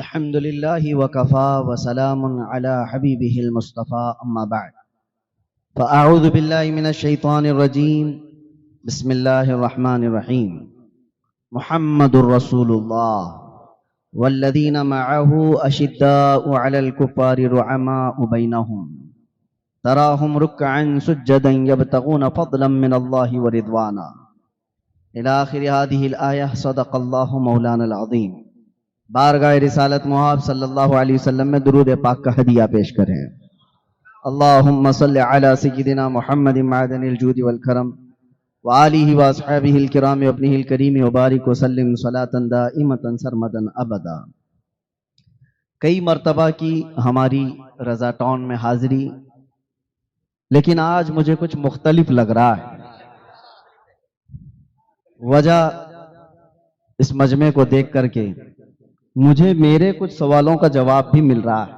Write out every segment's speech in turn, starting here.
الحمد لله وكفى وسلام على حبيبه المصطفى أما بعد فأعوذ بالله من الشيطان الرجيم بسم الله الرحمن الرحيم محمد رسول الله والذين معه أشداء على الكفار رحماء بينهم تراهم ركعا سجدا يبتغون فضلا من الله ورضوانا إلى آخر هذه الآية صدق الله مولانا العظيم. بارگاہ رسالت محاب صلی اللہ علیہ وسلم میں درود پاک کا ہدیہ پیش کریں. اللہم صلی علی سیدنا محمد معدن الجود والکرم وآلہ واصحابہ الکرام وابنہ الکریم وبارک وسلم صلاۃ دائمۃ سرمدا ابدا. کئی مرتبہ کی ہماری رضا ٹاؤن میں حاضری، لیکن آج مجھے کچھ مختلف لگ رہا ہے. وجہ اس مجمع کو دیکھ کر کے مجھے میرے کچھ سوالوں کا جواب بھی مل رہا ہے.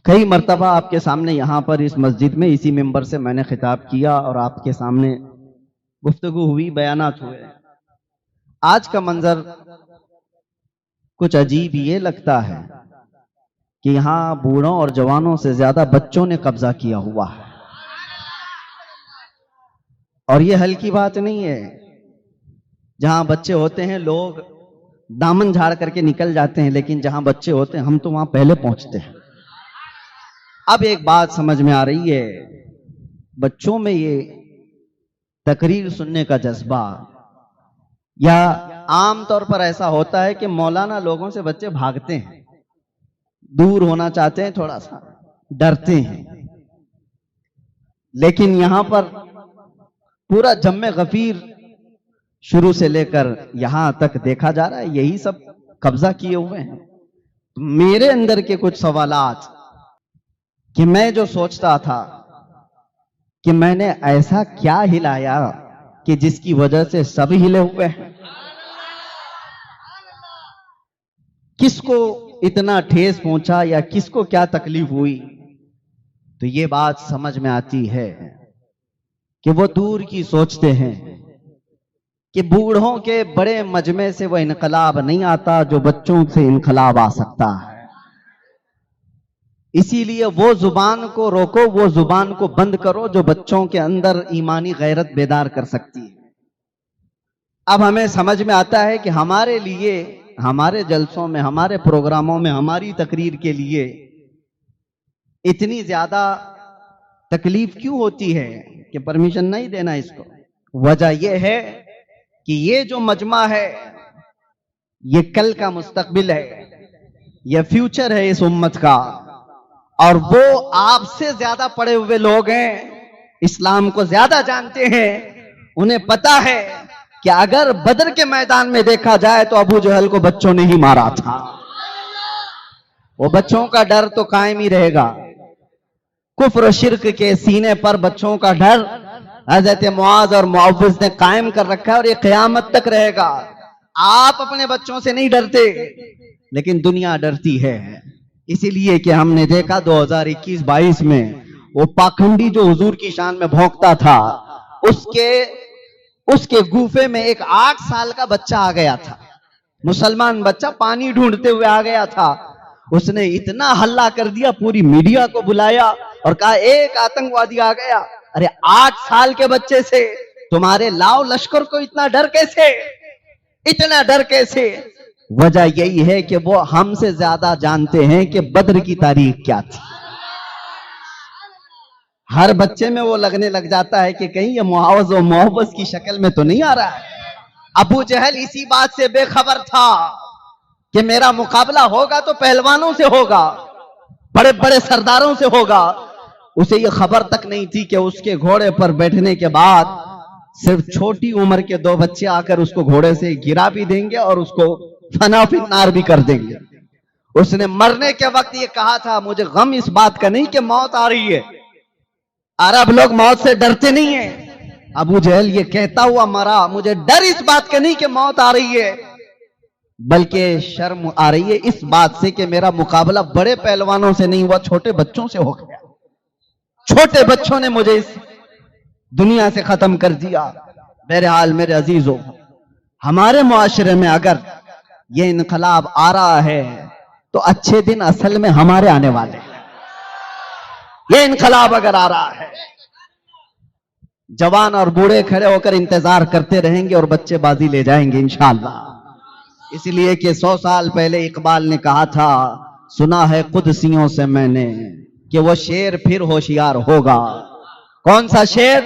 کئی مرتبہ آپ کے سامنے یہاں پر اس مسجد میں اسی ممبر سے میں نے خطاب کیا اور آپ کے سامنے گفتگو ہوئی، بیانات ہوئے. آج کا منظر کچھ عجیب یہ لگتا ہے کہ یہاں بوڑھوں اور جوانوں سے زیادہ بچوں نے قبضہ کیا ہوا ہے. اور یہ ہلکی بات نہیں ہے. جہاں بچے ہوتے ہیں لوگ دامن جھاڑ کر کے نکل جاتے ہیں، لیکن جہاں بچے ہوتے ہیں ہم تو وہاں پہلے پہنچتے ہیں. اب ایک بات سمجھ میں آ رہی ہے، بچوں میں یہ تقریر سننے کا جذبہ، یا عام طور پر ایسا ہوتا ہے کہ مولانا لوگوں سے بچے بھاگتے ہیں، دور ہونا چاہتے ہیں، تھوڑا سا ڈرتے ہیں. لیکن یہاں پر پورا جم غفیر شروع سے لے کر یہاں تک دیکھا جا رہا ہے یہی سب قبضہ کیے ہوئے ہیں. میرے اندر کے کچھ سوالات کہ میں جو سوچتا تھا کہ میں نے ایسا کیا ہلایا کہ جس کی وجہ سے سب ہلے ہوئے ہیں، کس کو اتنا ٹھیس پہنچا یا کس کو کیا تکلیف ہوئی، تو یہ بات سمجھ میں آتی ہے کہ وہ دور کی سوچتے ہیں کہ بوڑھوں کے بڑے مجمع سے وہ انقلاب نہیں آتا جو بچوں سے انقلاب آ سکتا ہے. اسی لیے وہ زبان کو روکو، وہ زبان کو بند کرو جو بچوں کے اندر ایمانی غیرت بیدار کر سکتی ہے. اب ہمیں سمجھ میں آتا ہے کہ ہمارے لیے، ہمارے جلسوں میں، ہمارے پروگراموں میں، ہماری تقریر کے لیے اتنی زیادہ تکلیف کیوں ہوتی ہے کہ پرمیشن نہیں دینا اس کو. وجہ یہ ہے کہ یہ جو مجمع ہے یہ کل کا مستقبل ہے، یہ فیوچر ہے اس امت کا، اور وہ آپ سے زیادہ پڑھے ہوئے لوگ ہیں، اسلام کو زیادہ جانتے ہیں. انہیں پتا ہے کہ اگر بدر کے میدان میں دیکھا جائے تو ابو جہل کو بچوں نے ہی مارا تھا. وہ بچوں کا ڈر تو قائم ہی رہے گا. کفر و شرک کے سینے پر بچوں کا ڈر حضرت معاذ اور معوذ نے قائم کر رکھا ہے، اور یہ قیامت تک رہے گا. آپ اپنے بچوں سے نہیں ڈرتے، لیکن دنیا ڈرتی ہے. اسی لیے کہ ہم نے دیکھا 2021-22 میں وہ پاکھنڈی جو حضور کی شان میں بھونکتا تھا، اس کے گوفے میں ایک 8 سال کا بچہ آ گیا تھا، مسلمان بچہ پانی ڈھونڈتے ہوئے آ گیا تھا. اس نے اتنا ہلہ کر دیا، پوری میڈیا کو بلایا اور کہا ایک آتنکوادی آ گیا. ارے 8 سال کے بچے سے تمہارے لاؤ لشکر کو اتنا ڈر کیسے، اتنا ڈر کیسے؟ وجہ یہی ہے کہ وہ ہم سے زیادہ جانتے ہیں کہ بدر کی تاریخ کیا تھی. ہر بچے میں وہ لگنے لگ جاتا ہے کہ کہیں یہ معاوض و معوض کی شکل میں تو نہیں آ رہا ہے. ابو جہل اسی بات سے بے خبر تھا کہ میرا مقابلہ ہوگا تو پہلوانوں سے ہوگا، بڑے بڑے سرداروں سے ہوگا. اسے یہ خبر تک نہیں تھی کہ اس کے گھوڑے پر بیٹھنے کے بعد صرف چھوٹی عمر کے 2 بچے آ کر اس کو گھوڑے سے گرا بھی دیں گے اور اس کو فنا فی النار بھی کر دیں گے. اس نے مرنے کے وقت یہ کہا تھا مجھے غم اس بات کا نہیں کہ موت آ رہی ہے. عرب لوگ موت سے ڈرتے نہیں ہیں. ابو جہل یہ کہتا ہوا مرا مجھے ڈر اس بات کا نہیں کہ موت آ رہی ہے، بلکہ شرم آ رہی ہے اس بات سے کہ میرا مقابلہ بڑے پہلوانوں سے نہیں ہوا، چھوٹے بچوں سے ہو گیا. چھوٹے بچوں نے مجھے اس دنیا سے ختم کر دیا. بہرحال میرے عزیزوں، ہمارے معاشرے میں اگر یہ انقلاب آ رہا ہے تو اچھے دن اصل میں ہمارے آنے والے ہیں. یہ انقلاب اگر آ رہا ہے جوان اور بوڑھے کھڑے ہو کر انتظار کرتے رہیں گے اور بچے بازی لے جائیں گے انشاءاللہ. اس لیے کہ 100 سال پہلے اقبال نے کہا تھا، سنا ہے قدسیوں سے میں نے کہ وہ شیر پھر ہوشیار ہوگا. کون سا شیر؟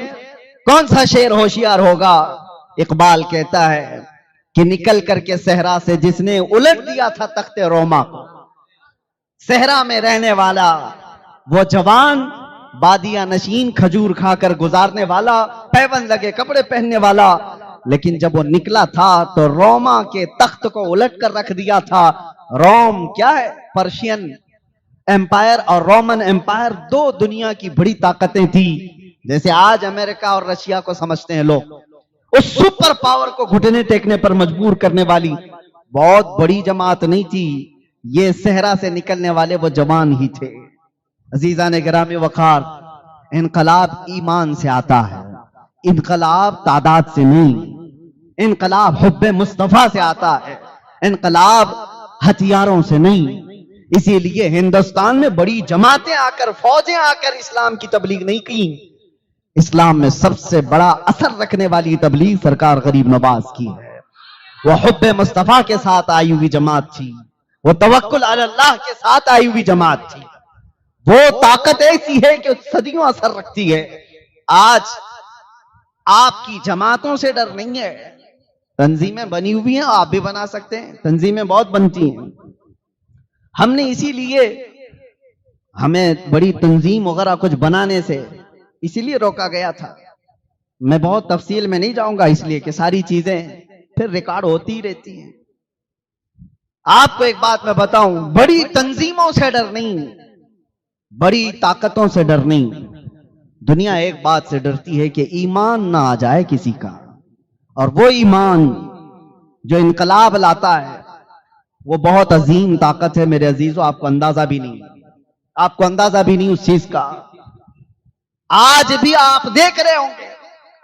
کون سا شیر ہوشیار ہوگا؟ اقبال کہتا ہے کہ نکل کر کے صحرا سے جس نے الٹ دیا تھا تخت روما کو، صحرا میں رہنے والا وہ جوان، بادیہ نشین، کھجور کھا کر گزارنے والا، پیون لگے کپڑے پہننے والا، لیکن جب وہ نکلا تھا تو روما کے تخت کو الٹ کر رکھ دیا تھا. روم کیا ہے؟ پرشین امپائر اور رومن امپائر دو دنیا کی بڑی طاقتیں تھی. جیسے آج امریکہ اور رشیا کو سمجھتے ہیں لوگ، اس سپر پاور کو گھٹنے ٹیکنے پر مجبور کرنے والی بہت بڑی جماعت نہیں تھی. یہ صحرا سے نکلنے والے وہ جوان ہی تھے. عزیزان گرامی وقار، انقلاب ایمان سے آتا ہے، انقلاب تعداد سے نہیں، انقلاب حب مصطفیٰ سے آتا ہے، انقلاب ہتھیاروں سے نہیں. اسی لیے ہندوستان میں بڑی جماعتیں آ کر، فوجیں آ کر اسلام کی تبلیغ نہیں کی. اسلام میں سب سے بڑا اثر رکھنے والی تبلیغ سرکار غریب نواز کی ہے. وہ حب مصطفیٰ کے ساتھ آئی ہوئی جماعت تھی، وہ توکل علی اللہ کے ساتھ آئی ہوئی جماعت تھی. وہ طاقت ایسی ہے کہ صدیوں اثر رکھتی ہے. آج آپ کی جماعتوں سے ڈر نہیں ہے. تنظیمیں بنی ہوئی ہیں، آپ بھی بنا سکتے ہیں، تنظیمیں بہت بنتی ہیں. ہم نے اسی لیے ہمیں بڑی تنظیم وغیرہ کچھ بنانے سے اسی لیے روکا گیا تھا. میں بہت تفصیل میں نہیں جاؤں گا اس لیے کہ ساری چیزیں پھر ریکارڈ ہوتی ہی رہتی ہیں. آپ کو ایک بات میں بتاؤں، بڑی تنظیموں سے ڈر نہیں، بڑی طاقتوں سے ڈر نہیں. دنیا ایک بات سے ڈرتی ہے کہ ایمان نہ آ جائے کسی کا، اور وہ ایمان جو انقلاب لاتا ہے وہ بہت عظیم طاقت ہے میرے عزیزو. آپ کو اندازہ بھی نہیں، آپ کو اندازہ بھی نہیں اس چیز کا. آج بھی آپ دیکھ رہے ہوں گے،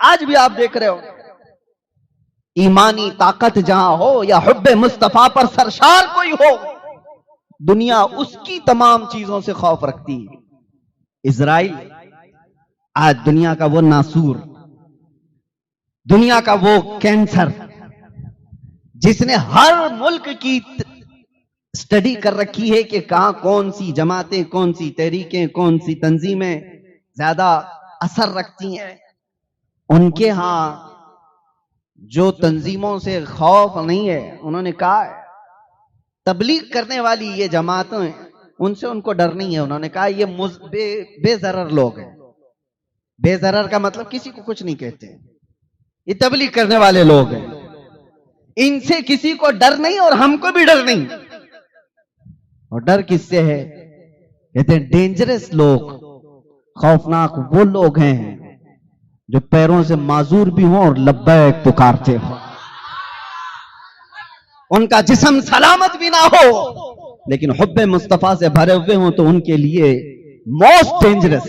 آج بھی آپ دیکھ رہے ہوں گے، ایمانی طاقت جہاں ہو یا حب مصطفیٰ پر سرشار کوئی ہو، دنیا اس کی تمام چیزوں سے خوف رکھتی ہے. اسرائیل آج دنیا کا وہ ناسور، دنیا کا وہ کینسر جس نے ہر ملک کی سٹڈی کر رکھی ہے کہ کہاں کون سی جماعتیں، کون سی تحریکیں، کون سی تنظیمیں زیادہ اثر رکھتی ہیں. ان کے ہاں جو تنظیموں سے خوف نہیں ہے، انہوں نے کہا ہے تبلیغ کرنے والی یہ جماعتیں ہیں، ان سے ان کو ڈر نہیں ہے. انہوں نے کہا یہ بے ضرر لوگ ہیں. بے ضرر کا مطلب کسی کو کچھ نہیں کہتے، یہ تبلیغ کرنے والے لوگ ہیں، ان سے کسی کو ڈر نہیں اور ہم کو بھی ڈر نہیں. اور ڈر کس سے ہے؟ کہتے ہیں ڈینجرس لوگ، خوفناک وہ لوگ ہیں جو پیروں سے معذور بھی ہوں اور لبیک پکارتے ہوں، ان کا جسم سلامت بھی نہ ہو لیکن حب مصطفیٰ سے بھرے ہوئے ہوں تو ان کے لیے موسٹ ڈینجرس.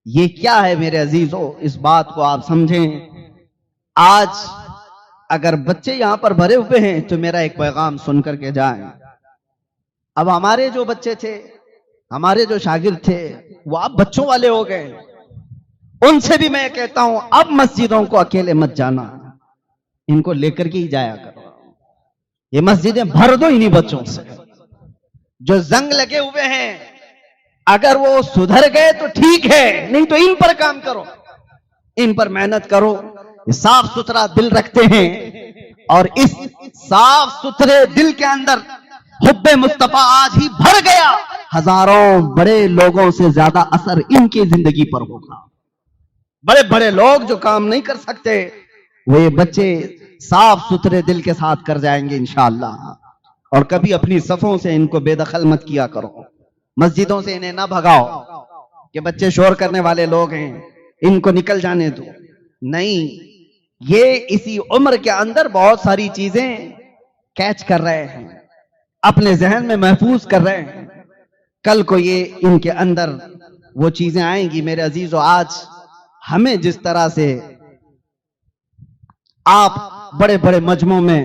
یہ کیا ہے میرے عزیزو؟ اس بات کو آپ سمجھیں. آج اگر بچے یہاں پر بھرے ہوئے ہیں تو میرا ایک پیغام سن کر کے جائیں. اب ہمارے جو بچے تھے، ہمارے جو شاگرد تھے، وہ اب بچوں والے ہو گئے. ان سے بھی میں کہتا ہوں اب مسجدوں کو اکیلے مت جانا، ان کو لے کر کے ہی جایا کرو. یہ مسجدیں بھر دو انہی بچوں سے. جو زنگ لگے ہوئے ہیں اگر وہ سدھر گئے تو ٹھیک ہے، نہیں تو ان پر کام کرو، ان پر محنت کرو. یہ صاف ستھرا دل رکھتے ہیں اور اس صاف ستھرے دل کے اندر حب مصطفیٰ آج ہی بھر گیا. ہزاروں بڑے لوگوں سے زیادہ اثر ان کی زندگی پر ہوگا. بڑے بڑے لوگ جو کام نہیں کر سکتے وہ یہ بچے صاف ستھرے دل کے ساتھ کر جائیں گے انشاءاللہ. اور کبھی اپنی صفوں سے ان کو بے دخل مت کیا کرو، مسجدوں سے انہیں نہ بھگاؤ کہ بچے شور کرنے والے لوگ ہیں ان کو نکل جانے دو. نہیں، یہ اسی عمر کے اندر بہت ساری چیزیں کیچ کر رہے ہیں، اپنے ذہن میں محفوظ کر رہے ہیں. کل کو یہ ان کے اندر وہ چیزیں آئیں گی. میرے عزیزو، آج ہمیں جس طرح سے آپ بڑے بڑے مجمعوں میں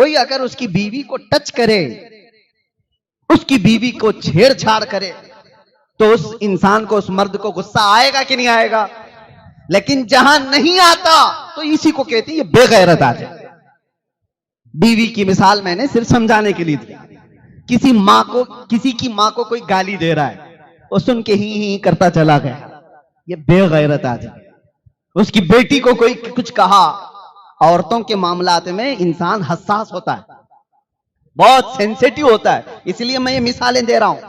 کوئی اگر اس کی بیوی کو ٹچ کرے, اس کی بیوی کو چھیڑ چھاڑ کرے, تو اس انسان کو, اس مرد کو غصہ آئے گا کہ نہیں آئے گا؟ لیکن جہاں نہیں آتا تو اسی کو کہتی یہ بے غیرت آ جائے. بیوی کی مثال میں نے صرف سمجھانے کے لیے دی. کسی کی ماں کو کوئی گالی دے رہا ہے, وہ سن کے ہی کرتا چلا گیا, یہ بے غیرت آ جائے. اس کی بیٹی کو کوئی کچھ کہا. عورتوں کے معاملات میں انسان حساس ہوتا ہے, بہت سینسیٹیو ہوتا ہے, اس لیے میں یہ مثالیں دے رہا ہوں.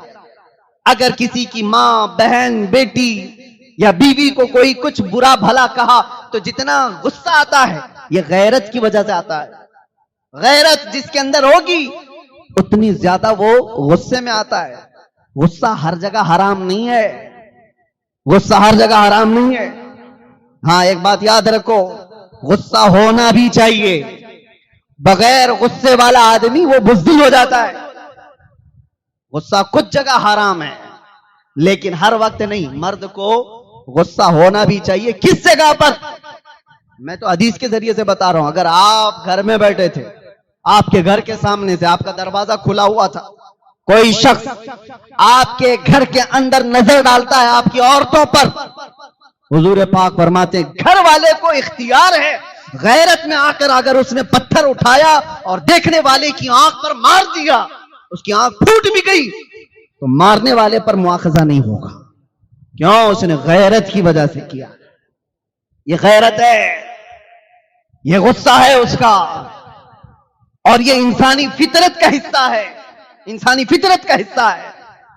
اگر کسی کی ماں, بہن, بیٹی یا بیوی کو کوئی کچھ برا بھلا کہا تو جتنا غصہ آتا ہے یہ غیرت کی وجہ سے آتا ہے. غیرت جس کے اندر ہوگی اتنی زیادہ وہ غصے میں آتا ہے. غصہ ہر جگہ حرام نہیں ہے, غصہ ہر جگہ حرام نہیں ہے. ہاں ایک بات یاد رکھو, غصہ ہونا بھی چاہیے. بغیر غصے والا آدمی وہ بزدل ہو جاتا ہے. غصہ کچھ جگہ حرام ہے لیکن ہر وقت نہیں. مرد کو غصہ ہونا بھی چاہیے. کس جگہ پر؟ میں تو حدیث کے ذریعے سے بتا رہا ہوں. اگر آپ گھر میں بیٹھے تھے, آپ کے گھر کے سامنے سے آپ کا دروازہ کھلا ہوا تھا, کوئی شخص آپ کے گھر کے اندر نظر ڈالتا ہے آپ کی عورتوں پر, حضور پاک فرماتے ہیں گھر والے کو اختیار ہے غیرت میں آ کر اگر اس نے پتھر اٹھایا اور دیکھنے والے کی آنکھ پر مار دیا, اس کی آنکھ پھوٹ بھی گئی, تو مارنے والے پر مواخذہ نہیں ہوگا. کیوں؟ اس نے غیرت کی وجہ سے کیا. یہ غیرت ہے, یہ غصہ ہے اس کا, اور یہ انسانی فطرت کا حصہ ہے, انسانی فطرت کا حصہ ہے.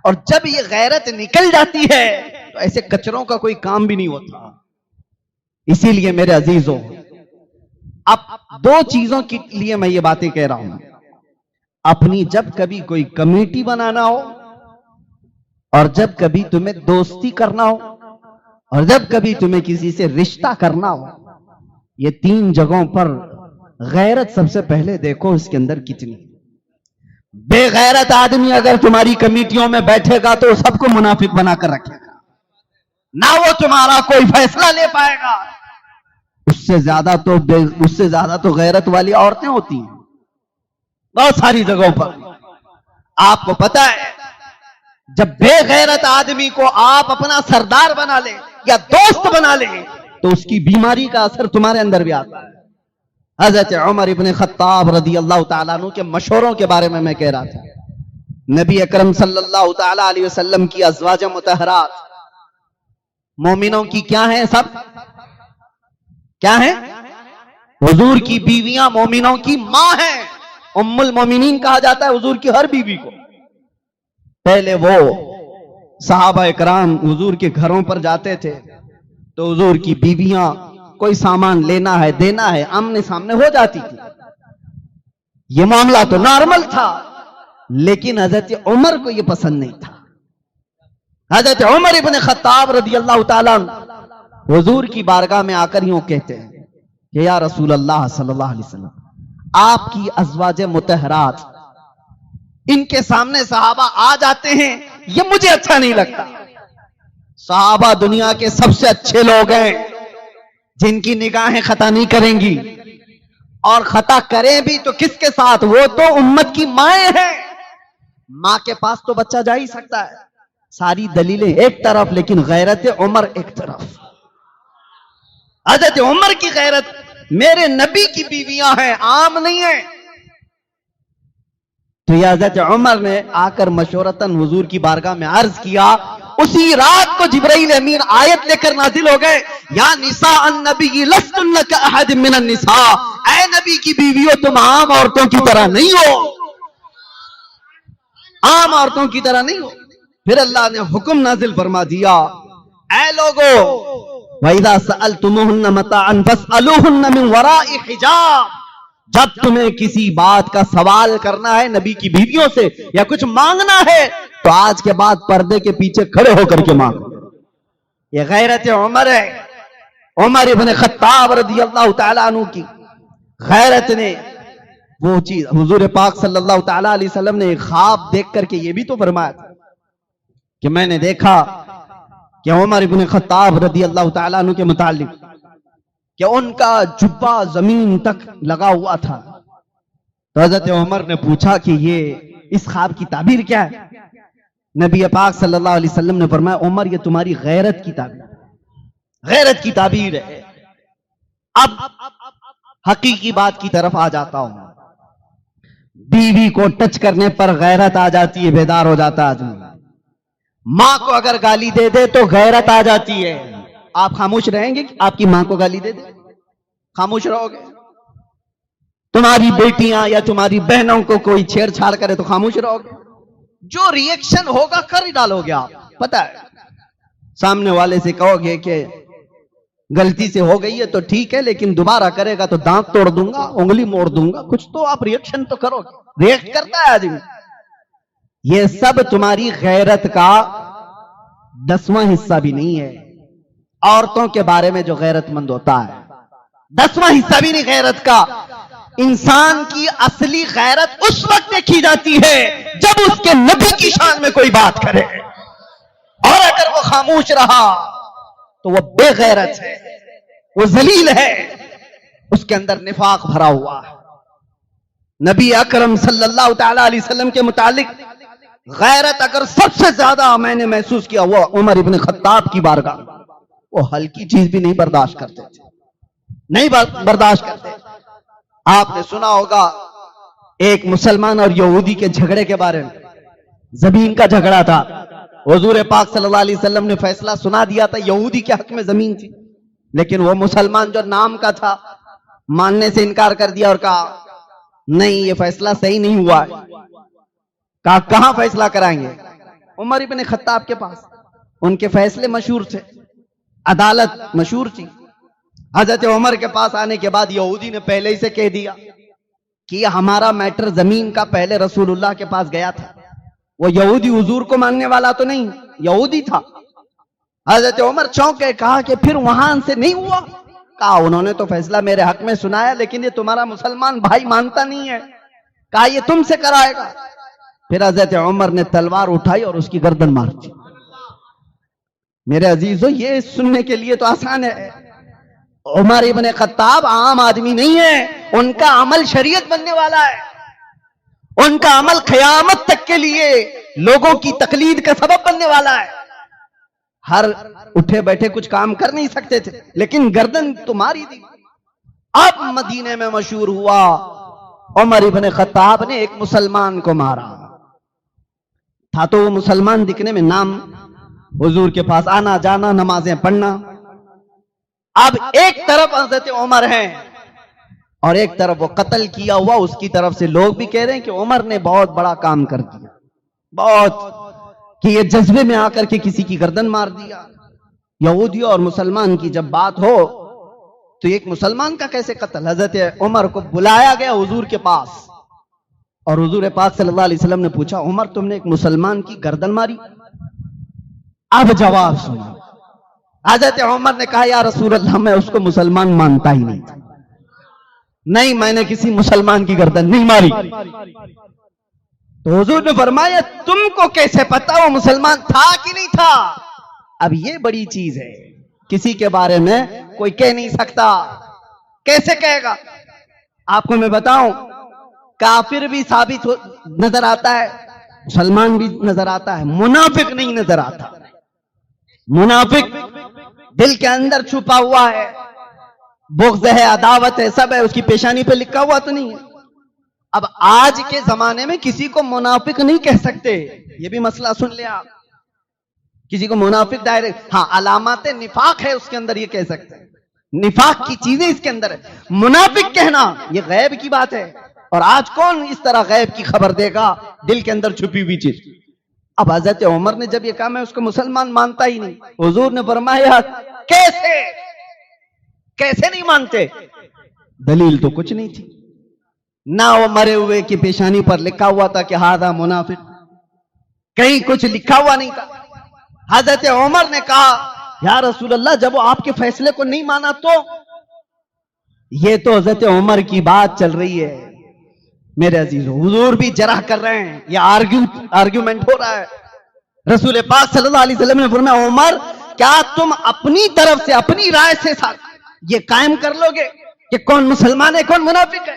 اور جب یہ غیرت نکل جاتی ہے تو ایسے کچروں کا کوئی کام بھی نہیں ہوتا. اسی لیے میرے عزیزوں, اب دو چیزوں کے لیے میں یہ باتیں کہہ رہا ہوں. اپنی جب کبھی کوئی کمیٹی بنانا ہو, اور جب کبھی تمہیں دوستی کرنا ہو, اور جب کبھی تمہیں کسی سے رشتہ کرنا ہو, یہ تین جگہوں پر غیرت سب سے پہلے دیکھو اس کے اندر کتنی. بے غیرت آدمی اگر تمہاری کمیٹیوں میں بیٹھے گا تو سب کو منافق بنا کر رکھے گا, نہ وہ تمہارا کوئی فیصلہ لے پائے گا. اس سے زیادہ تو غیرت والی عورتیں ہوتی ہیں بہت ساری جگہوں پر. آپ کو پتا ہے جب بے غیرت آدمی کو آپ اپنا سردار بنا لیں یا دوست بنا لیں تو اس کی بیماری کا اثر تمہارے اندر بھی آتا ہے. حضرت عمر ابن خطاب رضی اللہ تعالیٰ عنہ کے مشوروں کے بارے میں کہہ رہا تھا. نبی اکرم صلی اللہ تعالیٰ علیہ وسلم کی ازواج مطہرات مومنوں کی کیا ہیں؟ سب کیا ہیں؟ حضور کی بیویاں مومنوں کی ماں ہیں. ام المومنین کہا جاتا ہے حضور کی ہر بیوی کو. پہلے وہ صحابہ اکرام حضور کے گھروں پر جاتے تھے تو حضور کی بیویاں کوئی سامان لینا ہے دینا ہے آمنے سامنے ہو جاتی تھی. یہ معاملہ تو نارمل تھا, لیکن حضرت عمر کو یہ پسند نہیں تھا. حضرت عمر ابن خطاب رضی اللہ تعالیٰ حضور کی بارگاہ میں آ کر یوں کہتے ہیں کہ یا رسول اللہ صلی اللہ علیہ وسلم, آپ کی ازواج مطہرات ان کے سامنے صحابہ آ جاتے ہیں, یہ مجھے اچھا نہیں لگتا. صحابہ دنیا کے سب سے اچھے لوگ ہیں جن کی نگاہیں خطا نہیں کریں گی, اور خطا کریں بھی تو کس کے ساتھ؟ وہ تو امت کی مائیں ہیں. ماں کے پاس تو بچہ جا ہی سکتا ہے. ساری دلیلیں ایک طرف, لیکن غیرت عمر ایک طرف. حضرت عمر کی غیرت میرے نبی کی بیویاں ہیں, عام نہیں ہیں. تو یہ حضرت عمر نے آ کر مشورتاً حضور کی بارگاہ میں عرض کیا. اسی رات کو جبرائیل امین آیت لے کر نازل ہو گئے, یا نساء النبی لستن کاحد من النساء, اے نبی کی بیویوں تم عام عورتوں کی طرح نہیں ہو, عام عورتوں کی طرح نہیں ہو. پھر اللہ نے حکم نازل فرما دیا, اے لوگو وَإِذَا سَأَلْتُمُوهُنَّ مَتَاعًا فَاسْأَلُوهُنَّ مِنْ وَرَاءِ حِجَابٍ, جب تمہیں کسی بات کا سوال کرنا ہے نبی کی بیویوں سے یا کچھ مانگنا ہے تو آج کے بعد پردے کے پیچھے کھڑے ہو کر کے مانگو. یہ غیرت عمر ہے. عمر ابن خطاب رضی اللہ تعالیٰ عنہ کی غیرت نے وہ چیز, حضور پاک صلی اللہ تعالیٰ علیہ وسلم نے ایک خواب دیکھ کر کے یہ بھی تو فرمایا تھا کہ میں نے دیکھا کہ عمر ابن خطاب رضی اللہ تعالیٰ عنہ کے متعلق کہ ان کا جبہ زمین تک لگا ہوا تھا, تو حضرت عمر نے پوچھا کہ یہ اس خواب کی تعبیر کیا ہے؟ نبی پاک صلی اللہ علیہ وسلم نے فرمایا عمر یہ تمہاری غیرت کی تعبیر ہے، غیرت کی تعبیر ہے۔ اب حقیقی بات کی طرف آ جاتا ہوں۔ بیوی کو ٹچ کرنے پر غیرت آ جاتی ہے، بیدار ہو جاتا ہے آدمی۔ ماں کو اگر گالی دے دے تو غیرت آ جاتی ہے۔ آپ خاموش رہیں گے کہ آپ کی ماں کو گالی دے دے؟ خاموش رہو گے؟ تمہاری بیٹیاں یا تمہاری بہنوں کو کوئی چھیڑ چھاڑ کرے تو خاموش رہو گے؟ جو ری ایکشن ہوگا کر ہی ڈالو گے آپ، پتہ ہے۔ سامنے والے سے کہو گے کہ غلطی سے ہو گئی ہے تو ٹھیک ہے، لیکن دوبارہ کرے گا تو دانت توڑ دوں گا، انگلی موڑ دوں گا، کچھ تو آپ ری ایکشن تو کرو گے۔ ریئیکٹ کرتا ہے آدمی۔ یہ سب تمہاری غیرت کا 10واں حصہ بھی نہیں ہے۔ عورتوں کے بارے میں جو غیرت مند ہوتا ہے 10واں حصہ بھی نہیں غیرت کا۔ انسان کی اصلی غیرت اس وقت دیکھی جاتی ہے جب اس کے نبی کی شان میں کوئی بات کرے، اور اگر وہ خاموش رہا تو وہ بے غیرت ہے، وہ ذلیل ہے، اس کے اندر نفاق بھرا ہوا ہے۔ نبی اکرم صلی اللہ تعالی علیہ وسلم کے متعلق غیرت اگر سب سے زیادہ میں نے محسوس کیا وہ عمر ابن خطاب کی بارگاہ، وہ ہلکی چیز بھی نہیں برداشت کرتے تھے، نہیں برداشت کرتے۔ آپ نے سنا ہوگا ایک مسلمان اور یہودی کے جھگڑے کے بارے میں، زمین کا جھگڑا تھا۔ حضور پاک صلی اللہ علیہ وسلم نے فیصلہ سنا دیا تھا، یہودی کے حق میں زمین تھی، لیکن وہ مسلمان جو نام کا تھا ماننے سے انکار کر دیا اور کہا نہیں یہ فیصلہ صحیح نہیں ہوا ہے۔ کہا کہاں فیصلہ کرائیں گے؟ عمر ابن خطاب کے پاس۔ ان کے فیصلے مشہور تھے، عدالت مشہور تھی۔ حضرت عمر کے پاس آنے کے بعد یہودی نے پہلے ہی سے کہہ دیا کہ یہ ہمارا میٹر زمین کا پہلے رسول اللہ کے پاس گیا تھا۔ وہ یہودی حضور کو ماننے والا تو نہیں، یہودی تھا۔ حضرت عمر چونک کے کہا کہ پھر وہاں سے نہیں ہوا؟ کہا انہوں نے تو فیصلہ میرے حق میں سنایا، لیکن یہ تمہارا مسلمان بھائی مانتا نہیں ہے۔ کہا یہ تم سے کرائے گا۔ پھر حضرت عمر نے تلوار اٹھائی اور اس کی گردن مار دی۔ میرے عزیزو یہ سننے کے لیے تو آسان ہے، عمر ابن خطاب عام آدمی نہیں ہے، ان کا عمل شریعت بننے والا ہے، ان کا عمل قیامت تک کے لیے لوگوں کی تقلید کا سبب بننے والا ہے۔ ہر اٹھے بیٹھے کچھ کام کر نہیں سکتے تھے، لیکن گردن تمہاری دی۔ اب مدینے میں مشہور ہوا عمر ابن خطاب نے ایک مسلمان کو مارا تھا، تو وہ مسلمان دکھنے میں نام، حضور کے پاس آنا جانا، نمازیں پڑھنا۔ اب ایک طرف حضرت عمر ہیں اور ایک طرف وہ قتل کیا ہوا، اس کی طرف سے لوگ بھی کہہ رہے ہیں کہ عمر نے بہت بڑا کام کر دیا، بہت، کہ یہ جذبے میں آ کر کے کسی کی گردن مار دیا۔ یہودی اور مسلمان کی جب بات ہو تو ایک مسلمان کا کیسے قتل؟ حضرت عمر کو بلایا گیا حضور کے پاس اور حضور پاک صلی اللہ علیہ وسلم نے پوچھا عمر تم نے ایک مسلمان کی گردن ماری؟ اب جواب سنو۔ حضرت عمر نے کہا یا رسول اللہ میں اس کو مسلمان مانتا ہی نہیں تھا، نہیں میں نے کسی مسلمان کی گردن نہیں ماری۔ تو حضور نے فرمایا تم کو کیسے پتا وہ مسلمان تھا کہ نہیں تھا؟ اب یہ بڑی چیز ہے، کسی کے بارے میں کوئی کہہ نہیں سکتا، کیسے کہے گا؟ آپ کو میں بتاؤں، کافر بھی ثابت نظر آتا ہے، مسلمان بھی نظر آتا ہے، منافق نہیں نظر آتا۔ منافق دل کے اندر چھپا ہوا ہے، بغض ہے، عداوت ہے، سب ہے، اس کی پیشانی پہ لکھا ہوا تو نہیں ہے۔ اب آج کے زمانے میں کسی کو منافق نہیں کہہ سکتے، یہ بھی مسئلہ سن لیں آپ، کسی کو منافق ڈائریکٹ، ہاں علامات نفاق ہے اس کے اندر یہ کہہ سکتے ہیں، نفاق کی چیزیں اس کے اندر ہے۔ منافق کہنا یہ غیب کی بات ہے، اور آج کون اس طرح غیب کی خبر دے گا؟ دل کے اندر چھپی ہوئی چیز۔ اب حضرت عمر نے جب یہ کہا میں اس کو مسلمان مانتا ہی نہیں، حضور نے فرمایا کیسے کیسے نہیں مانتے؟ دلیل تو کچھ نہیں تھی، نہ وہ مرے ہوئے کی پیشانی پر لکھا ہوا تھا کہ ہذا منافق، کہیں کچھ لکھا ہوا نہیں تھا۔ حضرت عمر نے کہا یا رسول اللہ جب وہ آپ کے فیصلے کو نہیں مانا تو؟ یہ تو حضرت عمر کی بات چل رہی ہے میرے عزیزو، حضور بھی جرح کر رہے ہیں، یہ آرگیومنٹ ہو رہا ہے۔ رسول پاک صلی اللہ علیہ وسلم نے فرمایا عمر کیا تم اپنی طرف سے اپنی رائے سے یہ قائم کر لو گے کہ کون مسلمان ہے کون منافق ہے؟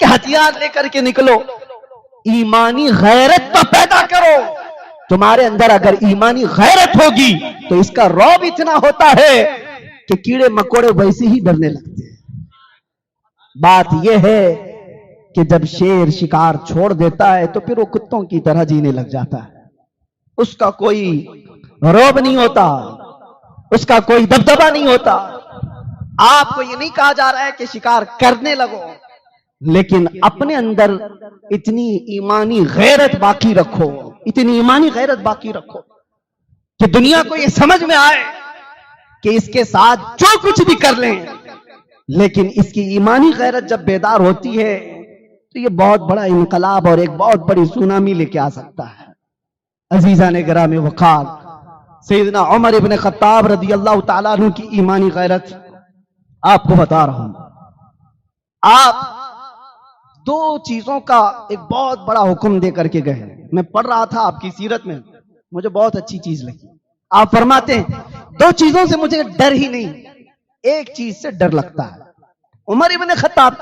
کہ ہتھیار لے کر کے نکلو، ایمانی غیرت تو پیدا کرو. تمہارے اندر اگر ایمانی غیرت ہوگی تو اس کا رعب اتنا ہوتا ہے کہ کیڑے مکوڑے ویسے ہی ڈرنے لگتے ہیں. بات یہ ہے کہ جب شیر شکار چھوڑ دیتا ہے تو پھر وہ کتوں کی طرح جینے لگ جاتا ہے. اس کا کوئی رعب نہیں ہوتا، اس کا کوئی دبدبا نہیں ہوتا. آپ کو یہ نہیں کہا جا رہا ہے کہ شکار کرنے لگو، لیکن اپنے اندر اتنی ایمانی غیرت باقی رکھو، اتنی ایمانی غیرت باقی رکھو کہ دنیا کو یہ سمجھ میں آئے کہ اس کے ساتھ جو کچھ بھی کر لیں، لیکن اس کی ایمانی غیرت جب بیدار ہوتی ہے تو یہ بہت بڑا انقلاب اور ایک بہت بڑی سونامی لے کے آ سکتا ہے. عزیزان گرامی وقار، سیدنا عمر ابن خطاب رضی اللہ تعالیٰ عنہ کی ایمانی غیرت آپ کو بتا رہا ہوں. آپ دو چیزوں کا ایک بہت بڑا حکم دے کر کے گئے. میں پڑھ رہا تھا آپ کی سیرت میں، مجھے بہت اچھی چیز لگی. آپ فرماتے ہیں دو چیزوں سے مجھے ڈر ہی نہیں، ایک چیز سے ڈر لگتا ہے. عمر ابن خطاب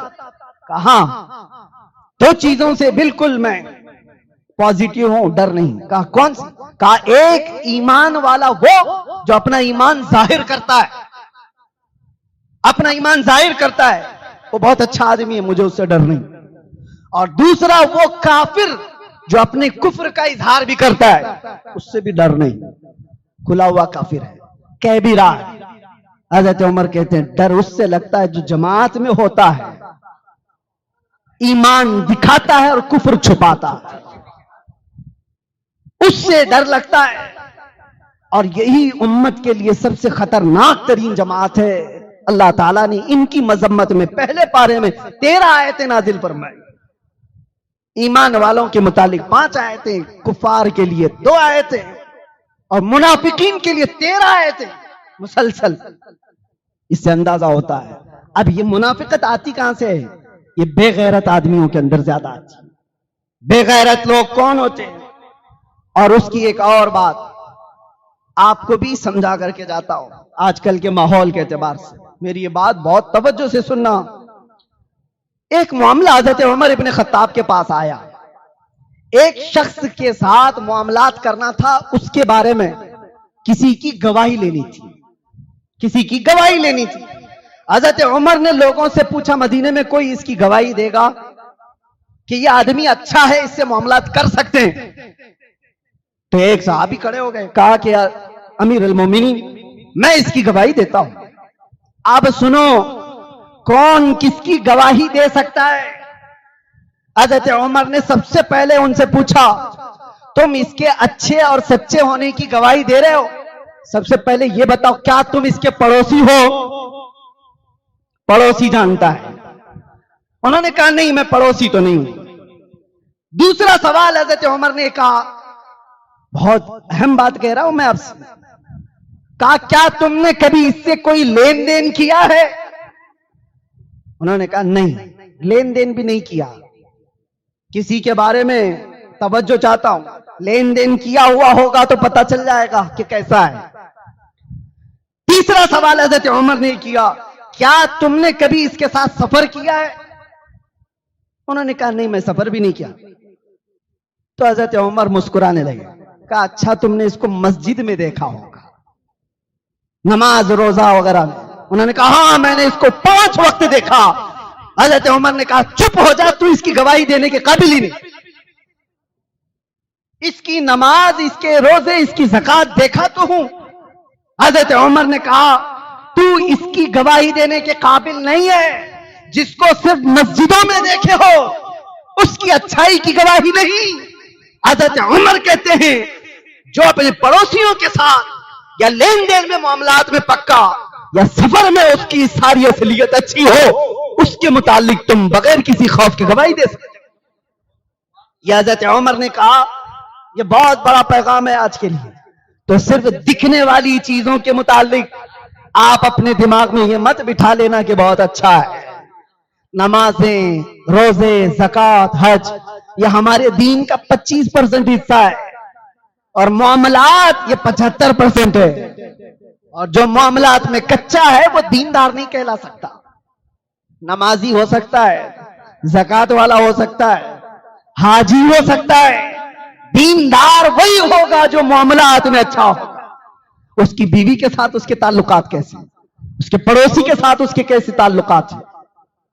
کہا دو چیزوں سے بالکل میں پازیٹیو ہوں، ڈر نہیں. کہا کون سی؟ کہا ایک ایمان والا وہ جو اپنا ایمان ظاہر کرتا ہے، اپنا ایمان ظاہر کرتا ہے، وہ بہت اچھا آدمی ہے، مجھے اس سے ڈر نہیں. اور دوسرا وہ کافر جو اپنے کفر کا اظہار بھی کرتا ہے، اس سے بھی ڈر نہیں. کھلا ہوا کافر ہے، کہہ بھی رہا ہے. حضرت عمر کہتے ہیں ڈر اس سے لگتا ہے جو جماعت میں ہوتا ہے، ایمان دکھاتا ہے اور کفر چھپاتا ہے، اس سے ڈر لگتا ہے. اور یہی امت کے لیے سب سے خطرناک ترین جماعت ہے. اللہ تعالیٰ نے ان کی مذمت میں پہلے پارے میں 13 آیتیں نازل فرمائی. ایمان والوں کے متعلق 5 آیتیں، کفار کے لیے 2 آیتیں، اور منافقین کے لیے 13 آیتیں مسلسل. اس سے اندازہ ہوتا ہے اب یہ منافقت آتی کہاں سے ہے؟ یہ بے غیرت آدمیوں کے اندر زیادہ آتی ہے. بے غیرت لوگ کون ہوتے ہیں؟ اور اس کی ایک اور بات آپ کو بھی سمجھا کر کے جاتا ہوں آج کل کے ماحول کے اعتبار سے. میری یہ بات بہت توجہ سے سننا. ایک معاملہ حضرت عمر ابن خطاب کے پاس آیا. ایک شخص کے ساتھ معاملات کرنا تھا، اس کے بارے میں کسی کی گواہی لینی تھی، کسی کی گواہی لینی تھی. حضرت عمر نے لوگوں سے پوچھا مدینے میں کوئی اس کی گواہی دے گا کہ یہ آدمی اچھا ہے، اس سے معاملات کر سکتے ہیں. تو ایک صحابی کھڑے ہو گئے، کہا کہ امیر المومنین میں اس کی گواہی دیتا ہوں. اب سنو کون کس کی گواہی دے سکتا ہے؟ حضرت عمر نے سب سے پہلے ان سے پوچھا تم اس کے اچھے اور سچے ہونے کی گواہی دے رہے ہو؟ سب سے پہلے یہ بتاؤ کیا تم اس کے پڑوسی ہو؟ پڑوسی جانتا ہے. انہوں نے کہا نہیں میں پڑوسی تو نہیں ہوں. دوسرا سوال حضرت عمر نے کہا، بہت اہم بات کہہ رہا ہوں میں آپ سے، کہا کیا تم نے کبھی اس سے کوئی لین دین کیا ہے؟ انہوں نے کہا نہیں لین دین بھی نہیں کیا. کسی کے بارے میں توجہ چاہتا ہوں، لین دین کیا ہوا ہوگا تو پتہ چل جائے گا کہ کیسا ہے. تیسرا سوال حضرت عمر نے کیا، کیا تم نے کبھی اس کے ساتھ سفر کیا ہے؟ انہوں نے کہا نہیں میں سفر بھی نہیں کیا. تو حضرت عمر مسکرانے لگے، کہا اچھا تم نے اس کو مسجد میں دیکھا ہوگا، نماز روزہ وغیرہ میں؟ انہوں نے کہا ہاں میں نے اس کو 5 وقت دیکھا. حضرت عمر نے کہا چپ ہو جا، تو اس کی گواہی دینے کے قابل ہی نہیں. اس کی نماز، اس کے روزے، اس کی زکات دیکھا تو ہوں. حضرت عمر نے کہا تو اس کی گواہی دینے کے قابل نہیں ہے. جس کو صرف مسجدوں میں دیکھے ہو اس کی اچھائی کی گواہی نہیں. حضرت عمر کہتے ہیں جو اپنے پڑوسیوں کے ساتھ یا لین دین میں معاملات میں پکا یا سفر میں اس کی ساری اصلیت اچھی ہو، اس کے متعلق تم بغیر کسی خوف کی گواہی دے سکتے. یہ حضرت عمر نے کہا یہ بہت بڑا پیغام ہے آج کے لیے. تو صرف دکھنے والی چیزوں کے متعلق آپ اپنے دماغ میں یہ مت بٹھا لینا کہ بہت اچھا ہے. نمازیں، روزے، زکات، حج یہ ہمارے دین کا 25% حصہ ہے، اور معاملات یہ 75% ہے. اور جو معاملات میں کچا ہے وہ دیندار نہیں کہلا سکتا. نمازی ہو سکتا ہے زکات والا ہو سکتا ہے, حاجی ہو سکتا ہے, دیندار وہی ہوگا جو معاملات میں اچھا ہوگا. اس کی بیوی کے ساتھ اس کے تعلقات کیسے, اس کے پڑوسی کے ساتھ اس کے کیسے تعلقات ہیں,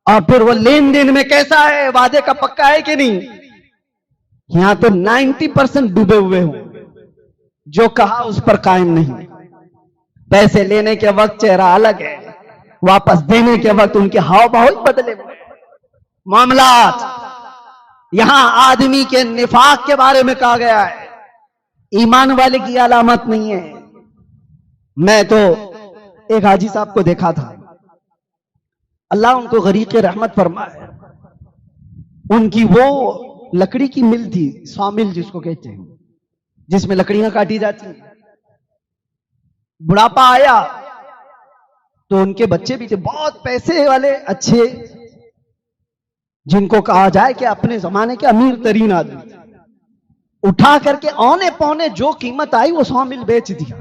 اور پھر وہ لین دین میں کیسا ہے, وعدے کا پکا ہے کہ نہیں. یہاں تو 90% ڈوبے ہوئے ہوں, جو کہا اس پر قائم نہیں. پیسے لینے کے وقت چہرہ الگ ہے, واپس دینے کے وقت ان کے ہاؤ بہت بدلے ہوئے معاملات. یہاں آدمی کے نفاق کے بارے میں کہا گیا ہے, ایمان والے کی علامت نہیں ہے. میں تو ایک حاجی صاحب کو دیکھا تھا, اللہ ان کو غریق رحمت فرمائے. ان کی وہ لکڑی کی مل تھی, سامل جس کو کہتے ہیں, جس میں لکڑیاں کاٹی جاتی ہیں. بڑھاپا آیا تو ان کے بچے بھی تھے, بہت پیسے والے اچھے, جن کو کہا جائے کہ اپنے زمانے کے امیر ترین آدمی. اٹھا کر کے اونے پونے جو قیمت آئی وہ سامل بیچ دیا.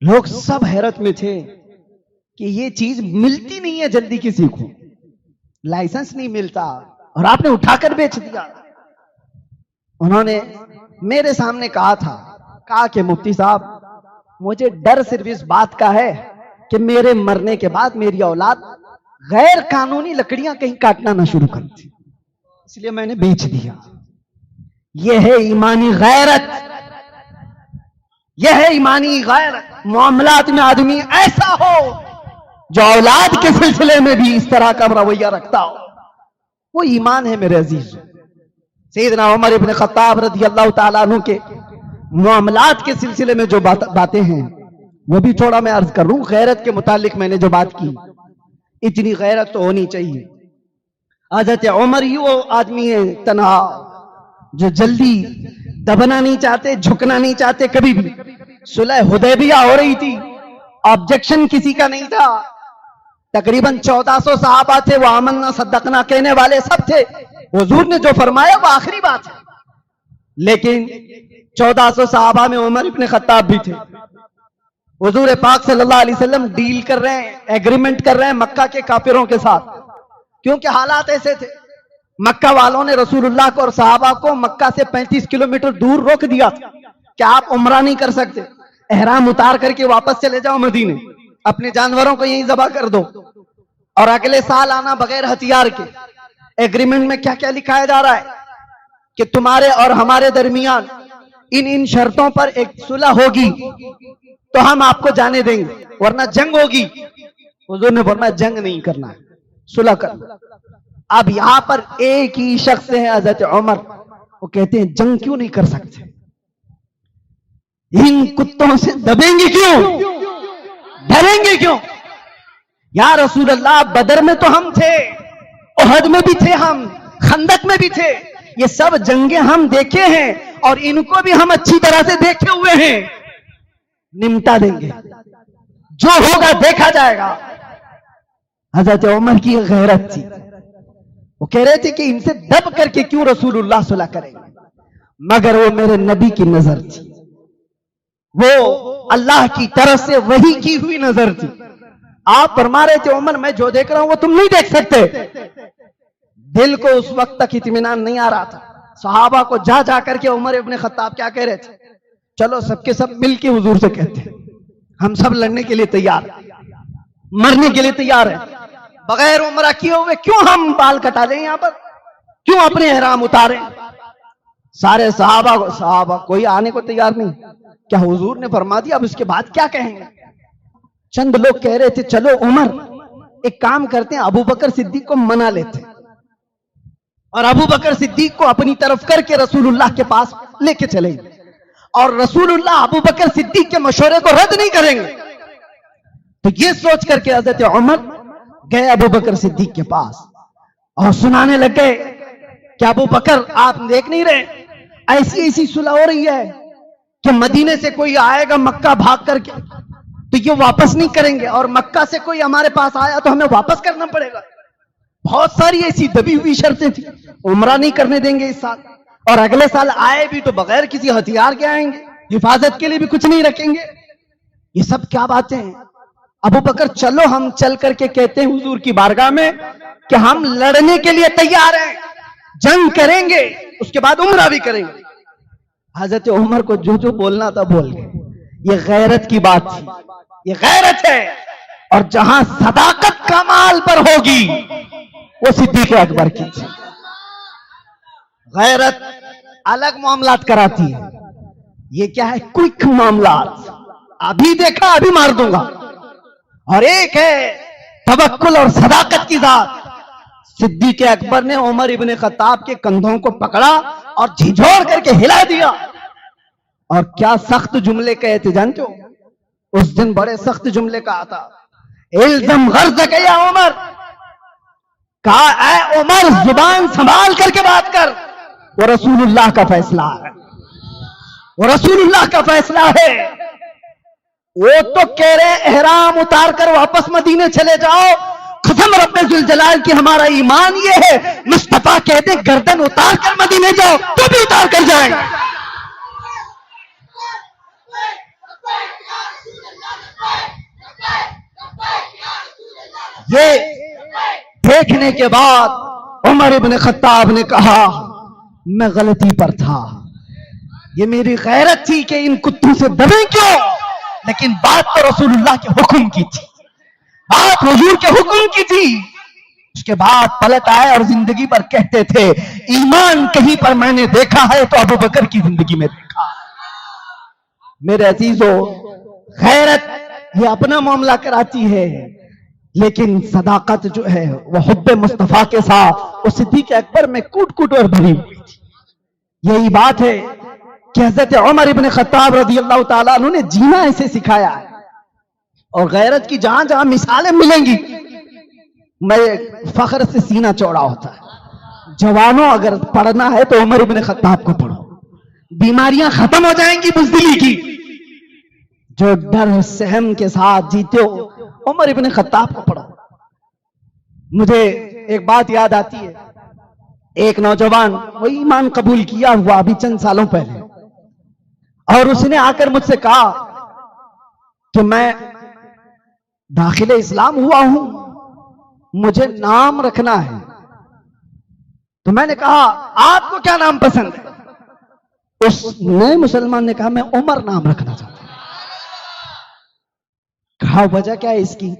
لوگ سب حیرت میں تھے کہ یہ چیز ملتی نہیں ہے جلدی کسی کو, لائسنس نہیں ملتا, اور آپ نے اٹھا کر بیچ دیا. انہوں نے میرے سامنے کہا کہ مفتی صاحب, مجھے ڈر صرف اس بات کا ہے کہ میرے مرنے کے بعد میری اولاد غیر قانونی لکڑیاں کہیں کاٹنا نہ شروع کر دی, اس لیے میں نے بیچ دیا. یہ ہے ایمانی غیرت, یہ ہے ایمانی غیرت. معاملات میں آدمی ایسا ہو جو اولاد کے سلسلے میں بھی اس طرح کا رویہ رکھتا ہو, وہ ایمان ہے میرے عزیز. سیدنا عمر ابن خطاب رضی اللہ تعالیٰ عنہ کے معاملات کے سلسلے میں جو باتیں ہیں وہ بھی تھوڑا میں عرض کر رہا ہوں. غیرت کے متعلق میں نے جو بات کی, اتنی غیرت تو ہونی چاہیے. حضرت عمر ہی وہ آدمی ہے تنہا جو جلدی دبنا نہیں چاہتے, جھکنا نہیں چاہتے کبھی بھی. صلح حدیبیہ ہو رہی تھی, آبجیکشن کسی کا نہیں تھا. تقریباً 1400 صحابہ تھے, وہ آمنا صدقنا کہنے والے سب تھے. حضور نے جو فرمایا وہ آخری بات ہے, لیکن 1400 صحابہ میں عمر ابن خطاب بھی تھے. حضور پاک صلی اللہ علیہ وسلم ڈیل کر رہے ہیں, ایگریمنٹ کر رہے ہیں مکہ کے کافروں کے ساتھ, کیونکہ حالات ایسے تھے. مکہ والوں نے رسول اللہ کو اور صحابہ کو مکہ سے 35 کلومیٹر دور روک دیا تھا کہ آپ عمرہ نہیں کر سکتے, احرام اتار کر کے واپس چلے جاؤ مدینے, اپنے جانوروں کو یہیں ذبح کر دو, اور اگلے سال آنا بغیر ہتھیار کے. ایگریمنٹ میں کیا کیا لکھایا جا رہا ہے کہ تمہارے اور ہمارے درمیان ان شرطوں پر ایک صلح ہوگی تو ہم آپ کو جانے دیں گے, ورنہ جنگ ہوگی. حضور نے فرمایا جنگ نہیں کرنا ہے, صلح کرنا. اب یہاں پر ایک ہی شخص ہے حضرت عمر, وہ کہتے ہیں جنگ کیوں نہیں کر سکتے, ان کتوں سے دبیں گے کیوں, ڈریں گے کیوں. یا رسول اللہ, بدر میں تو ہم تھے, احد میں بھی تھے, ہم خندق میں بھی تھے, یہ سب جنگیں ہم دیکھے ہیں, اور ان کو بھی ہم اچھی طرح سے دیکھے ہوئے ہیں, نمٹا دیں گے, جو ہوگا دیکھا جائے گا. حضرت عمر کی غیرت تھی, وہ کہہ رہے تھے کہ ان سے دب کر کے کیوں رسول اللہ صلی اللہ علیہ وسلم کریں گے, مگر وہ میرے نبی کی نظر تھی, وہ اللہ کی طرف سے وحی کی ہوئی نظر تھی. آپ فرما رہے تھے عمر میں جو دیکھ رہا ہوں وہ تم نہیں دیکھ سکتے. دل کو اس وقت تک اطمینان نہیں آ رہا تھا. صحابہ کو جا جا کر کے عمر ابن خطاب کیا کہہ رہے تھے, چلو سب کے سب مل کے حضور سے کہتے ہیں ہم سب لڑنے کے لیے تیار ہیں, مرنے کے لیے تیار ہیں, بغیر عمرہ کیے ہوئے کیوں ہم بال کٹا لیں, یہاں پر کیوں اپنے احرام اتاریں. سارے صحابہ کوئی آنے کو تیار نہیں. کیا حضور نے فرما دیا, اب اس کے بعد کیا کہیں گے. چند لوگ کہہ رہے تھے چلو عمر ایک کام کرتے ہیں, ابو بکر صدیق کو منا لیتے اور ابو بکر صدیق کو اپنی طرف کر کے رسول اللہ کے پاس لے کے چلیں گے, اور رسول اللہ ابو بکر صدیق کے مشورے کو رد نہیں کریں گے. تو یہ سوچ کر کے حضرت عمر گئے ابو بکر صدیق کے پاس اور سنانے لگ گئے کہ ابو بکر آپ دیکھ نہیں رہے, ایسی ایسی صلح ہو رہی ہے کہ مدینے سے کوئی آئے گا مکہ بھاگ کر کے تو یہ واپس نہیں کریں گے, اور مکہ سے کوئی ہمارے پاس آیا تو ہمیں واپس کرنا پڑے گا. بہت ساری ایسی دبی ہوئی شرطیں تھیں, عمرہ نہیں کرنے دیں گے اس سال, اور اگلے سال آئے بھی تو بغیر کسی ہتھیار کے آئیں گے, حفاظت کے لیے بھی کچھ نہیں رکھیں گے. یہ سب کیا باتیں ہیں. ابو بکر چلو ہم چل کر کے کہتے ہیں حضور کی بارگاہ میں کہ ہم لڑنے کے لیے تیار ہیں، جنگ کریں گے، اس کے بعد عمرہ بھی کریں گے۔ حضرت عمر کو جو جو بولنا تھا بول گئے۔ یہ غیرت کی بات تھی، یہ غیرت ہے، اور جہاں صداقت کمال پر ہوگی وہ صدیق اکبر کی تھی۔ غیرت الگ معاملات کراتی ہے، یہ کیا ہے؟ کوئک معاملات، ابھی دیکھا ابھی مار دوں گا۔ اور ایک ہے توکل اور صداقت کی ذات۔ صدیق اکبر نے عمر ابن خطاب کے کندھوں کو پکڑا اور جھنجھوڑ کر کے ہلا دیا، اور کیا سخت جملے کہے تھے جانتے ہو؟ اس دن بڑے سخت جملے کہا تھا، الزم غرضک یا عمر، کہا اے عمر زبان سنبھال کر کے بات کر، وہ رسول اللہ کا فیصلہ ہے، وہ رسول اللہ کا فیصلہ ہے۔ وہ تو کہہ رہے احرام اتار کر واپس مدینے چلے جاؤ، قسم رب ذوالجلال کی ہمارا ایمان یہ ہے، مصطفیٰ کہتے گردن اتار کر مدینے جاؤ تو بھی اتار کر جائیں۔ یہ دیکھنے کے بعد عمر ابن خطاب نے کہا میں غلطی پر تھا، یہ میری غیرت تھی کہ ان کتوں سے دبیں کیوں، لیکن بات تو رسول اللہ کے حکم کی تھی، بات حضور کے حکم کی تھی۔ اس کے بعد پلٹ آئے اور زندگی پر کہتے تھے ایمان کہیں پر میں نے دیکھا ہے تو ابو بکر کی زندگی میں دیکھا۔ میرے عزیزو، غیرت یہ اپنا معاملہ کراتی ہے، لیکن صداقت جو ہے وہ حب مصطفیٰ کے ساتھ وہ صدیق اکبر میں کوٹ کوٹ اور بھری ہوئی تھی۔ یہی بات ہے کہ حضرت عمر ابن خطاب رضی اللہ تعالیٰ عنہ نے جینا ایسے سکھایا ہے، اور غیرت کی جہاں جہاں مثالیں ملیں گی میں فخر سے سینہ چوڑا ہوتا ہے۔ جوانوں اگر پڑھنا ہے تو عمر ابن خطاب کو پڑھو، بیماریاں ختم ہو جائیں گی بزدلی کی۔ جو ڈر سہم کے ساتھ جیتے ہو عمر ابن خطاب کو پڑھو۔ مجھے ایک بات یاد آتی ہے، ایک نوجوان وہ ایمان قبول کیا ہوا ابھی چند سالوں پہلے، اور اس نے آ کر مجھ سے کہا کہ میں داخل اسلام ہوا ہوں، مجھے نام رکھنا ہے۔ تو میں نے کہا آپ کو کیا نام پسند ہے؟ اس نئے مسلمان نے کہا میں عمر نام رکھنا چاہتا ہوں۔ کہا وجہ کیا ہے اس کی؟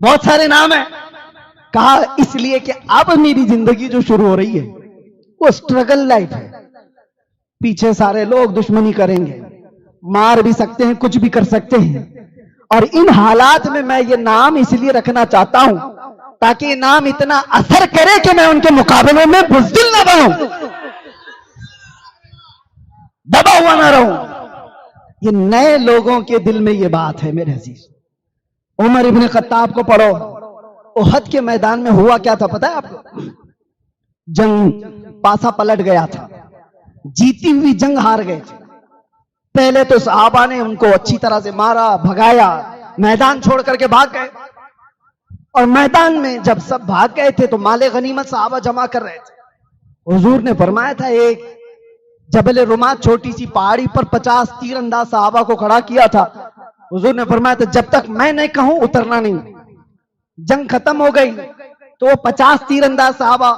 بہت سارے نام ہیں۔ کہا اس لیے کہ اب میری زندگی جو شروع ہو رہی ہے وہ سٹرگل لائف ہے، پیچھے سارے لوگ دشمنی کریں گے، مار بھی سکتے ہیں، کچھ بھی کر سکتے ہیں، اور ان حالات میں میں یہ نام اس لیے رکھنا چاہتا ہوں تاکہ یہ نام اتنا اثر کرے کہ میں ان کے مقابلے میں بزدل نہ بنوں، دبا ہوا نہ رہوں۔ یہ نئے لوگوں کے دل میں یہ بات ہے میرے عزیز۔ عمر ابن خطاب کو پڑھو، احد کے میدان میں ہوا کیا تھا پتہ ہے آپ کو؟ جنگ پاسا پلٹ گیا تھا، جیتی ہوئی جنگ ہار گئے تھے۔ پہلے تو صحابہ نے ان کو اچھی طرح سے مارا، بھگایا، میدان چھوڑ کر کے بھاگ گئے، اور میدان میں جب سب بھاگ گئے تھے تو مال غنیمت صحابہ جمع کر رہے تھے۔ حضور نے فرمایا تھا ایک جبل رمات چھوٹی سی پہاڑی پر 50 تیر انداز صحابہ کو کھڑا کیا تھا۔ حضور نے فرمایا تھا جب تک میں نہیں کہوں اترنا نہیں۔ جنگ ختم ہو گئی تو وہ 50 تیر انداز صحابہ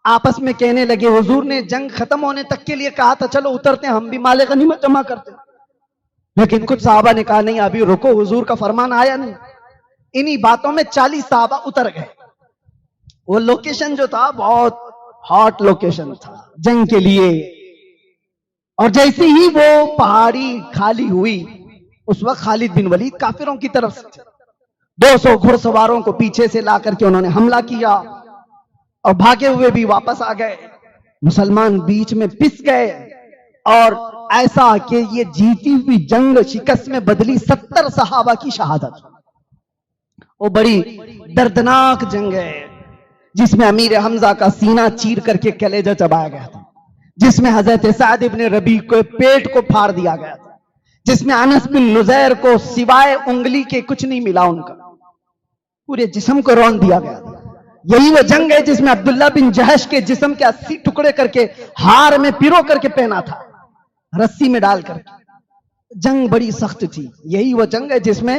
آپس میں کہنے لگے، حضور نے جنگ ختم ہونے تک کے لیے کہا تھا چلو اترتے ہیں، ہم بھی مال غنیمت جمع کرتے ہیں، لیکن کچھ صحابہ نے کہا نہیں ابھی رکو، حضور کا فرمان آیا نہیں۔ انہی باتوں میں 40 صحابہ اتر گئے۔ وہ لوکیشن جو تھا بہت ہاٹ لوکیشن تھا جنگ کے لیے، اور جیسے ہی وہ پہاڑی خالی ہوئی اس وقت خالد بن ولید کافروں کی طرف سے 200 گھڑ سواروں کو پیچھے سے لا کر کے انہوں نے حملہ کیا اور بھاگے ہوئے بھی واپس آ گئے۔ مسلمان بیچ میں پس گئے، اور ایسا کہ یہ جیتی ہوئی جنگ شکست میں بدلی 70 صحابہ کی شہادت۔ وہ بڑی دردناک جنگ ہے جس میں امیر حمزہ کا سینہ چیر کر کے کلیجہ چبایا گیا تھا، جس میں حضرت سعد ابن ربیع کو پیٹ کو پھاڑ دیا گیا تھا، جس میں انس بن نزیر کو سوائے انگلی کے کچھ نہیں ملا، ان کا پورے جسم کو رون دیا گیا تھا۔ یہی وہ جنگ ہے جس میں عبداللہ بن جہش کے جسم کے 80 ٹکڑے کر کے ہار میں پیرو کر کے پہنا تھا، رسی میں ڈال کر کے۔ جنگ بڑی سخت تھی۔ یہی وہ جنگ ہے جس میں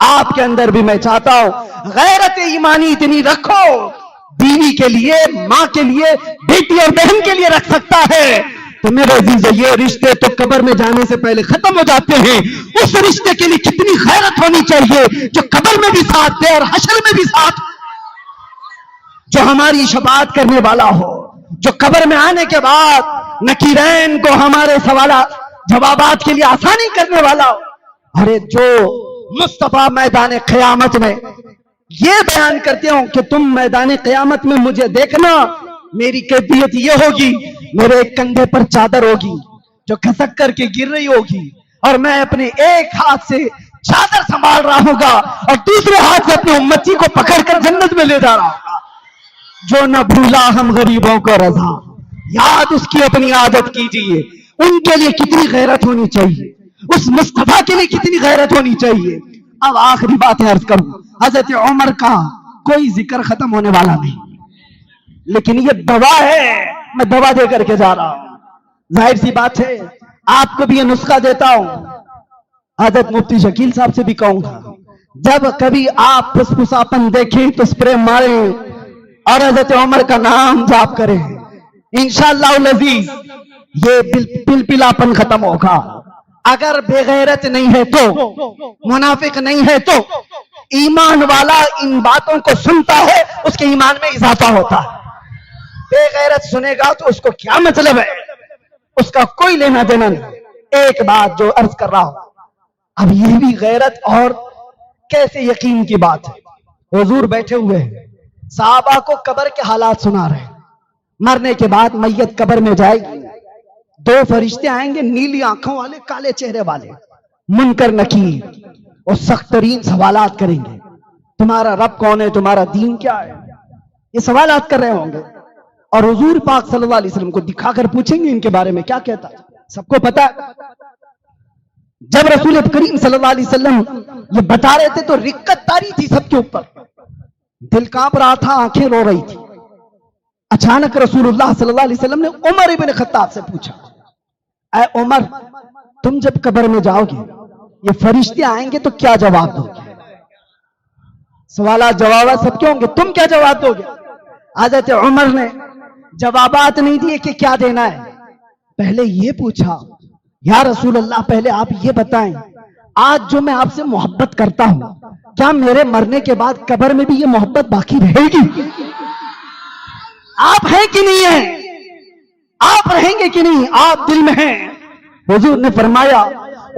آپ کے اندر بھی میں چاہتا ہوں غیرت ایمانی اتنی رکھو، بیوی کے لیے، ماں کے لیے، بیٹی اور بہن کے لیے رکھ سکتا ہے تو میرے عزیز یہ رشتے تو قبر میں جانے سے پہلے ختم ہو جاتے ہیں، اس رشتے کے لیے کتنی غیرت ہونی چاہیے جو قبر میں بھی ساتھ دے اور حشر میں بھی ساتھ، جو ہماری شفاعت کرنے والا ہو، جو قبر میں آنے کے بعد نکیرین کو ہمارے سوالات جوابات کے لیے آسانی کرنے والا ہو۔ ارے جو مصطفیٰ میدان قیامت میں یہ بیان کرتے ہوں کہ تم میدان قیامت میں مجھے دیکھنا، میری کیفیت یہ ہوگی، میرے ایک کندھے پر چادر ہوگی جو کھسک کر کے گر رہی ہوگی اور میں اپنے ایک ہاتھ سے چادر سنبھال رہا ہوں گا اور دوسرے ہاتھ سے اپنی امتی کو پکڑ کر جنت میں لے جا رہا ہوں گا۔ جو نہ بھولا ہم غریبوں کو رضا، یاد اس کی اپنی عادت کیجئے، ان کے لیے کتنی غیرت ہونی چاہیے، اس مصطفیٰ کے لیے کتنی غیرت ہونی چاہیے۔ اب آخری بات عرض کروں، حضرت عمر کا کوئی ذکر ختم ہونے والا نہیں، لیکن یہ دوا ہے، میں دوا دے کر کے جا رہا ہوں۔ ظاہر سی بات ہے آپ کو بھی یہ نسخہ دیتا ہوں، حضرت مفتی شکیل صاحب سے بھی کہوں گا، جب کبھی آپ پھسپھساپن دیکھیں تو اسپرے ماریں اور حضرت عمر کا نام جاپ کریں، انشاءاللہ العزیز یہ پلپلاپن ختم ہوگا۔ اگر بے غیرت نہیں ہے تو، منافق نہیں ہے تو، ایمان والا ان باتوں کو سنتا ہے اس کے ایمان میں اضافہ ہوتا ہے۔ بے غیرت سنے گا تو اس کو کیا مطلب ہے، اس کا کوئی لینا دینا نہیں۔ ایک بات جو عرض کر رہا ہوں، اب یہ بھی غیرت اور کیسے یقین کی بات ہے۔ حضور بیٹھے ہوئے ہیں، صحابہ کو قبر کے حالات سنا رہے ہیں، مرنے کے بعد میت قبر میں جائے گی، دو فرشتے آئیں گے، نیلی آنکھوں والے، کالے چہرے والے، منکر نکیر، اور سخت ترین سوالات کریں گے۔ تمہارا رب کون ہے، تمہارا دین کیا ہے، یہ سوالات کر رہے ہوں گے، اور حضور پاک صلی اللہ علیہ وسلم کو دکھا کر پوچھیں گے ان کے بارے میں کیا کہتا ہے۔ سب کو پتا ہے جب رسول کریم صلی اللہ علیہ وسلم یہ بتا رہے تھے تو رقت تاری تھی سب کے اوپر، دل کانپ رہا تھا، آنکھیں رو رہی تھی۔ اچانک رسول اللہ صلی اللہ علیہ وسلم نے عمر ابن خطاب سے پوچھا، اے عمر، تم جب قبر میں جاؤ گے یہ فرشتے آئیں گے تو کیا جواب دو گے؟ سوالات جوابات سب کے ہوں گے، تم کیا جواب دو گے؟ حضرت عمر نے جوابات نہیں دیے کہ کیا دینا ہے، پہلے یہ پوچھا، یا رسول اللہ پہلے آپ یہ بتائیں، آج جو میں آپ سے محبت کرتا ہوں کیا میرے مرنے کے بعد قبر میں بھی یہ محبت باقی رہے گی؟ آپ ہیں کہ نہیں ہیں؟ آپ رہیں گے کہ نہیں؟ آپ دل میں ہیں؟ حضور نے فرمایا،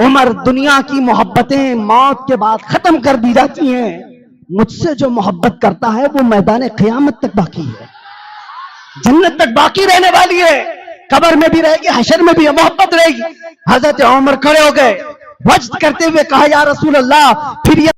عمر، دنیا کی محبتیں موت کے بعد ختم کر دی جاتی ہیں، مجھ سے جو محبت کرتا ہے وہ میدان قیامت تک باقی ہے، جنت تک باقی رہنے والی ہے، قبر میں بھی رہے گی، حشر میں بھی محبت رہے گی۔ حضرت عمر کھڑے ہو گئے، وجد کرتے ہوئے کہا، یا رسول اللہ، پھر یہ